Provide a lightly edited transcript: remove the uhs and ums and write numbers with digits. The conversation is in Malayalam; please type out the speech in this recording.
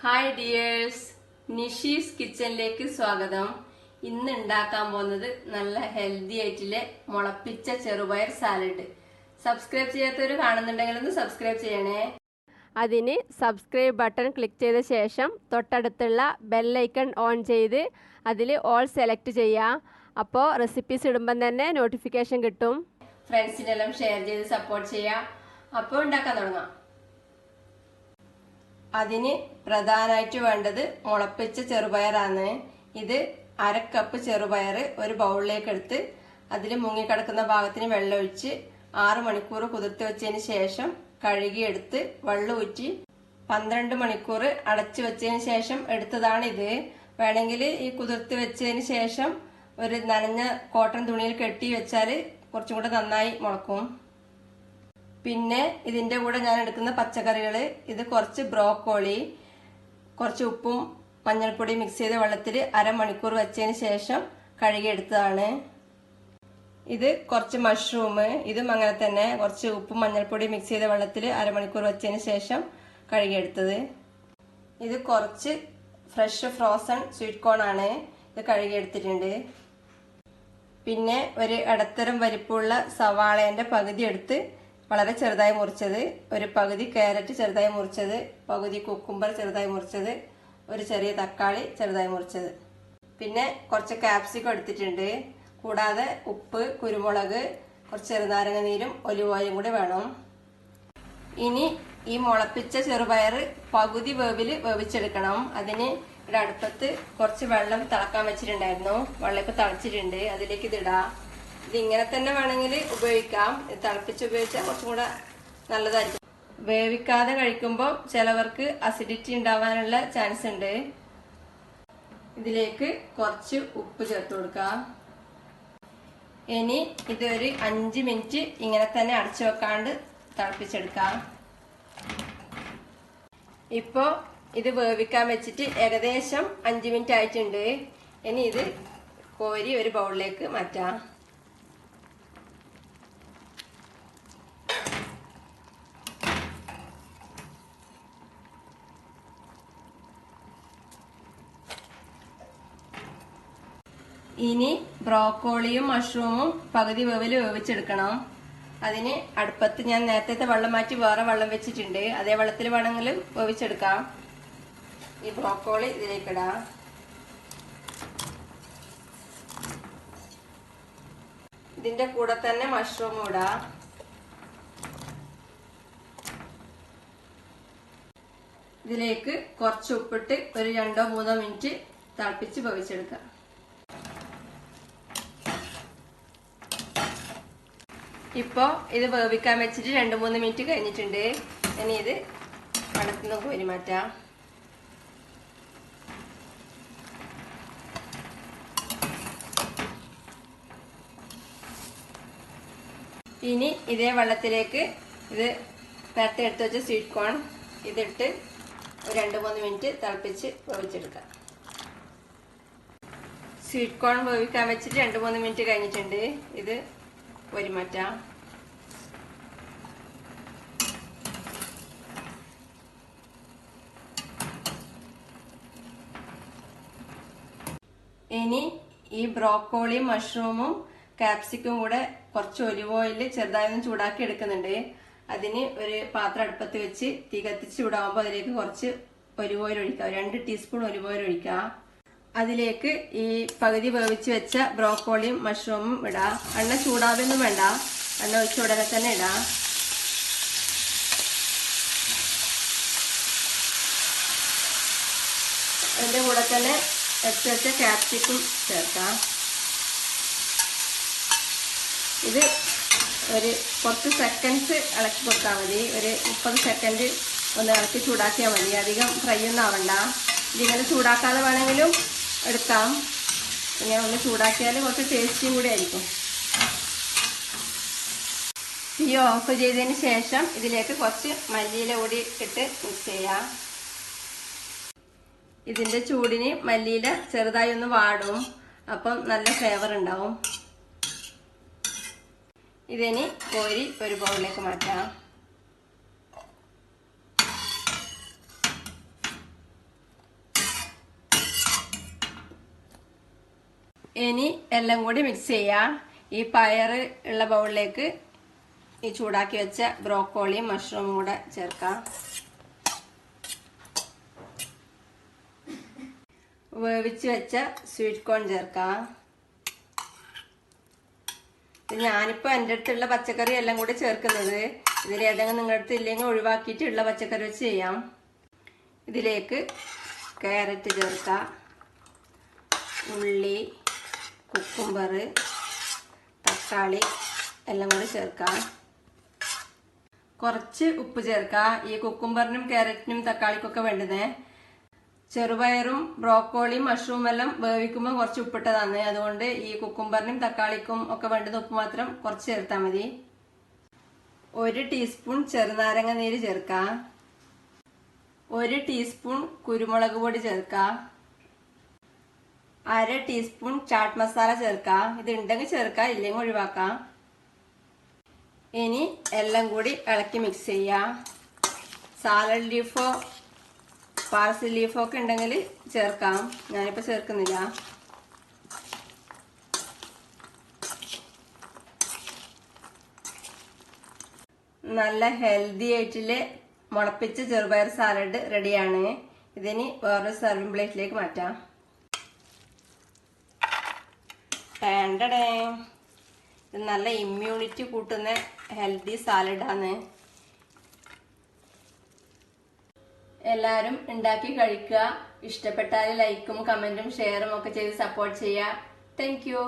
ഹായ് ഡിയേഴ്സ്, നിഷീസ് കിച്ചണിലേക്ക് സ്വാഗതം. ഇന്ന് ഉണ്ടാക്കാൻ പോകുന്നത് നല്ല ഹെൽത്തി ആയിട്ടുള്ള മുളപ്പിച്ച ചെറുപയർ സാലഡ്. സബ്സ്ക്രൈബ് ചെയ്യാത്തവർ കാണുന്നുണ്ടെങ്കിൽ ഒന്ന് സബ്സ്ക്രൈബ് ചെയ്യണേ. അതിന് സബ്സ്ക്രൈബ് ബട്ടൺ ക്ലിക്ക് ചെയ്ത ശേഷം തൊട്ടടുത്തുള്ള ബെല്ലൈക്കൺ ഓൺ ചെയ്ത് അതിൽ ഓൾ സെലക്ട് ചെയ്യുക. അപ്പോൾ റെസിപ്പീസ് ഇടുമ്പം തന്നെ നോട്ടിഫിക്കേഷൻ കിട്ടും. ഫ്രണ്ട്സിനെല്ലാം ഷെയർ ചെയ്ത് സപ്പോർട്ട് ചെയ്യുക. അപ്പോൾ ഉണ്ടാക്കാൻ തുടങ്ങാം. അതിന് പ്രധാനമായിട്ട് വേണ്ടത് മുളപ്പിച്ച ചെറുപയറാണ്. ഇത് 1/2 കപ്പ് ചെറുപയർ ഒരു ബൗളിലേക്ക് എടുത്ത് അതിൽ മുങ്ങിക്കിടക്കുന്ന ഭാഗത്തിന് വെള്ളം ഒഴിച്ച് 6 മണിക്കൂർ കുതിർത്ത് വെച്ചതിന് ശേഷം കഴുകിയെടുത്ത് വെള്ളം ഊറ്റി 12 മണിക്കൂർ അടച്ചു വെച്ചതിന് ശേഷം എടുത്തതാണിത്. വേണമെങ്കിൽ ഈ കുതിർത്ത് വെച്ചതിന് ശേഷം ഒരു നനഞ്ഞ കോട്ടൺ തുണിയിൽ കെട്ടി വെച്ചാൽ കുറച്ചും കൂടെ നന്നായി മുളക്കും. പിന്നെ ഇതിന്റെ കൂടെ ഞാൻ എടുക്കുന്ന പച്ചക്കറികൾ, ഇത് കുറച്ച് ബ്രോക്കോളി, കുറച്ച് ഉപ്പും മഞ്ഞൾപ്പൊടി മിക്സ് ചെയ്ത വെള്ളത്തിൽ 1/2 മണിക്കൂർ വെച്ചതിന് ശേഷം കഴുകിയെടുത്തതാണ്. ഇത് കുറച്ച് മഷ്റൂം, ഇതും അങ്ങനെ തന്നെ കുറച്ച് ഉപ്പും മഞ്ഞൾപ്പൊടി മിക്സ് ചെയ്ത വെള്ളത്തിൽ 1/2 മണിക്കൂർ വെച്ചതിന് ശേഷം കഴുകിയെടുത്തത്. ഇത് കുറച്ച് ഫ്രഷ് ഫ്രോസൺ സ്വീറ്റ് കോൺ ആണ്, ഇത് കഴുകിയെടുത്തിട്ടുണ്ട്. പിന്നെ ഒരു ഇടത്തരം വലിപ്പമുള്ള സവാളേന്റെ പകുതി എടുത്ത് വളരെ ചെറുതായി മുറിച്ചത്, ഒരു പകുതി ക്യാരറ്റ് ചെറുതായി മുറിച്ചത്, പകുതി കുക്കുംബർ ചെറുതായി മുറിച്ചത്, ഒരു ചെറിയ തക്കാളി ചെറുതായി മുറിച്ചത്, പിന്നെ കുറച്ച് കാപ്സിക്കം എടുത്തിട്ടുണ്ട്. കൂടാതെ ഉപ്പ്, കുരുമുളക്, കുറച്ച് ചെറുനാരങ്ങ നീരും ഒലിവ് ഓയിലും കൂടി വേണം. ഇനി ഈ മുളപ്പിച്ച ചെറുപയർ പകുതി വേവിൽ വേവിച്ചെടുക്കണം. അതിന് ഇവിടെ അടുപ്പത്ത് കുറച്ച് വെള്ളം തിളക്കാൻ വെച്ചിട്ടുണ്ടായിരുന്നു. വെള്ളം ഇപ്പൊ തിളച്ചിട്ടുണ്ട്, അതിലേക്ക് ഇതിടാം. ഇതിങ്ങനെ തന്നെ വേണമെങ്കിൽ ഉപയോഗിക്കാം. തിളപ്പിച്ച് ഉപയോഗിച്ചാൽ കുറച്ചും കൂടെ നല്ലതായിരിക്കും. വേവിക്കാതെ കഴിക്കുമ്പോൾ ചിലവർക്ക് അസിഡിറ്റി ഉണ്ടാവാനുള്ള ചാൻസ് ഉണ്ട്. ഇതിലേക്ക് കുറച്ച് ഉപ്പ് ചേർത്ത് കൊടുക്കാം. ഇനി ഇതൊരു 5 മിനിറ്റ് ഇങ്ങനെ തന്നെ അടച്ചു വെക്കാണ്ട് തിളപ്പിച്ചെടുക്കാം. ഇപ്പോ ഇത് വേവിക്കാൻ വെച്ചിട്ട് ഏകദേശം 5 മിനിറ്റ് ആയിട്ടുണ്ട്. ഇനി ഇത് കോരി ഒരു ബൗളിലേക്ക് മാറ്റാം. ഇനി ബ്രോക്കോളിയും മഷ്റൂമും പകുതി വേവിൽ വേവിച്ചെടുക്കണം. അതിന് അടുപ്പത്ത് ഞാൻ നേരത്തെ വെള്ളം മാറ്റി വേറെ വെള്ളം വെച്ചിട്ടുണ്ട്. അതേ വെള്ളത്തിൽ വേണമെങ്കിലും വേവിച്ചെടുക്കാം. ഈ ബ്രോക്കോളി ഇതിലേക്കിടാം. ഇതിന്റെ കൂടെ തന്നെ മഷ്റൂം ഇടാം. ഇതിലേക്ക് കുറച്ച് ഉപ്പിട്ട് ഒരു 2-3 മിനിറ്റ് തിളപ്പിച്ച് വേവിച്ചെടുക്കാം. ഇപ്പോ ഇത് വേവിക്കാൻ വെച്ചിട്ട് 2-3 മിനിറ്റ് കഴിഞ്ഞിട്ടുണ്ട്. ഇനി ഇത് വെള്ളത്തിൽ കോരി മാറ്റാം. ഇനി ഇതേ വെള്ളത്തിലേക്ക് ഇത് നേരത്തെ എടുത്ത് വെച്ച സ്വീറ്റ് കോൺ ഇതിട്ട് 2-3 മിനിറ്റ് തിളപ്പിച്ച് വേവിച്ചെടുക്കാം. സ്വീറ്റ് കോൺ വേവിക്കാൻ വെച്ചിട്ട് 2-3 മിനിറ്റ് കഴിഞ്ഞിട്ടുണ്ട്. ഇത് കോരി മാറ്റാം. ഇനി ഈ ബ്രോക്കോളിയും മഷ്റൂമും കാപ്സിക്കും കൂടെ കുറച്ച് ഒലിവ് ഓയിൽ ചെറുതായി ചൂടാക്കി എടുക്കുന്നുണ്ട്. അതിന് ഒരു പാത്രം അടുപ്പത്ത് വെച്ച് തീ കത്തിച്ച് ചൂടാകുമ്പോൾ അതിലേക്ക് കുറച്ച് ഒലിവ് ഓയിൽ ഒഴിക്കാം. 2 ടീസ്പൂൺ ഒലിവ് ഓയിൽ ഒഴിക്കാം. അതിലേക്ക് ഈ പകുതി വേവിച്ച് വെച്ച ബ്രോക്കോളിയും മഷ്റൂമും ഇടാം. എണ്ണ ചൂടാതൊന്നും വേണ്ട, എണ്ണ ഒഴിച്ച ഉടനെ തന്നെ ഇടാം. അതിന്റെ കൂടെ തന്നെ എടുത്ത് വെച്ച കാപ്സിക്കം ചേർക്കാം. ഇത് ഒരു കുറച്ച് സെക്കൻഡ്സ് ഇളക്കി കൊടുത്താൽ മതി. ഒരു 30 സെക്കൻഡ് ഒന്ന് ഇളക്കി ചൂടാക്കിയാൽ മതി. അധികം ഫ്രൈ ഒന്നും ആവണ്ട. ഇതിങ്ങനെ ചൂടാക്കാതെ വേണമെങ്കിലും എടുക്കാം. ഇങ്ങനെ ഒന്ന് ചൂടാക്കിയാൽ കുറച്ച് ടേസ്റ്റിയും കൂടി ആയിരിക്കും. തീ ഓഫ് ചെയ്തതിന് ശേഷം ഇതിലേക്ക് കുറച്ച് മല്ലിയില കൂടി ഇട്ട് മിക്സ് ചെയ്യാം. ഇതിന്റെ ചൂടിന് മല്ലിയില ചെറുതായി ഒന്ന് വാടും, അപ്പം നല്ല ഫ്ലേവർ ഉണ്ടാവും. ഇതിനി കോരി ഒരു ബൗളിലേക്ക് മാറ്റാം. ഇനി എല്ലാം കൂടി മിക്സ് ചെയ്യാം. ഈ പയറ് ഉള്ള ബൗളിലേക്ക് ഈ ചൂടാക്കി വെച്ച ബ്രോക്കോളിയും മഷ്റൂമും കൂടെ ചേർക്കാം. വേവിച്ച് വെച്ച സ്വീറ്റ് കോൺ ചേർക്കാം. ഞാനിപ്പോ എൻ്റെ അടുത്തുള്ള പച്ചക്കറി എല്ലാം കൂടി ചേർക്കുന്നത്. ഇതിൽ ഏതെങ്കിലും നിങ്ങളുടെ അടുത്ത് ഇല്ലെങ്കിൽ ഒഴിവാക്കിയിട്ടുള്ള പച്ചക്കറി വെച്ച് ചെയ്യാം. ഇതിലേക്ക് ക്യാരറ്റ് ചേർക്കാം, ഉള്ളി, കുക്കുംബർ, തക്കാളി എല്ലാം കൂടി ചേർക്കാം. കുറച്ച് ഉപ്പ് ചേർക്കാം. ഈ കുക്കുംബറിനും ക്യാരറ്റിനും തക്കാളിക്കൊക്കെ വേണ്ടത്. ചെറുപയറും ബ്രോക്കോളിയും മഷ്റൂം എല്ലാം വേവിക്കുമ്പോൾ കുറച്ച് ഉപ്പിട്ടതാണ്. അതുകൊണ്ട് ഈ കുക്കുംബറിനും തക്കാളിക്കും ഒക്കെ വേണ്ടത് ഉപ്പ് മാത്രം കുറച്ച് ചേർത്താൽ മതി. 1 ടീസ്പൂൺ ചെറുനാരങ്ങ നീര് ചേർക്കാം. 1 ടീസ്പൂൺ കുരുമുളക് പൊടി ചേർക്കാം. 1/2 ടീസ്പൂൺ ചാട്ട് മസാല ചേർക്കാം. ഇത് ഉണ്ടെങ്കിൽ ചേർക്കാം, ഇല്ലെങ്കിൽ ഒഴിവാക്കാം. ഇനി എല്ലാം കൂടി ഇളക്കി മിക്സ് ചെയ്യാം. സാലഡ് ലീഫോ പാർസൽ ലീഫോ ഒക്കെ ഉണ്ടെങ്കിൽ ചേർക്കാം. ഞാനിപ്പോൾ ചേർക്കുന്നില്ല. നല്ല ഹെൽത്തി ആയിട്ടുള്ള മുളപ്പിച്ച ചെറുപയർ സാലഡ് റെഡിയാണ്. ഇതിനി വേറൊരു സർവിംഗ് പ്ലേറ്റിലേക്ക് മാറ്റാം. ഇത് നല്ല ഇമ്മ്യൂണിറ്റി കൂട്ടുന്ന ഹെൽത്തി സാലഡാണ്. എല്ലാവരും ഉണ്ടാക്കി കഴിക്കുക. ഇഷ്ടപ്പെട്ടാൽ ലൈക്കും കമന്റും ഷെയറും ഒക്കെ ചെയ്ത് സപ്പോർട്ട് ചെയ്യുക. Thank you.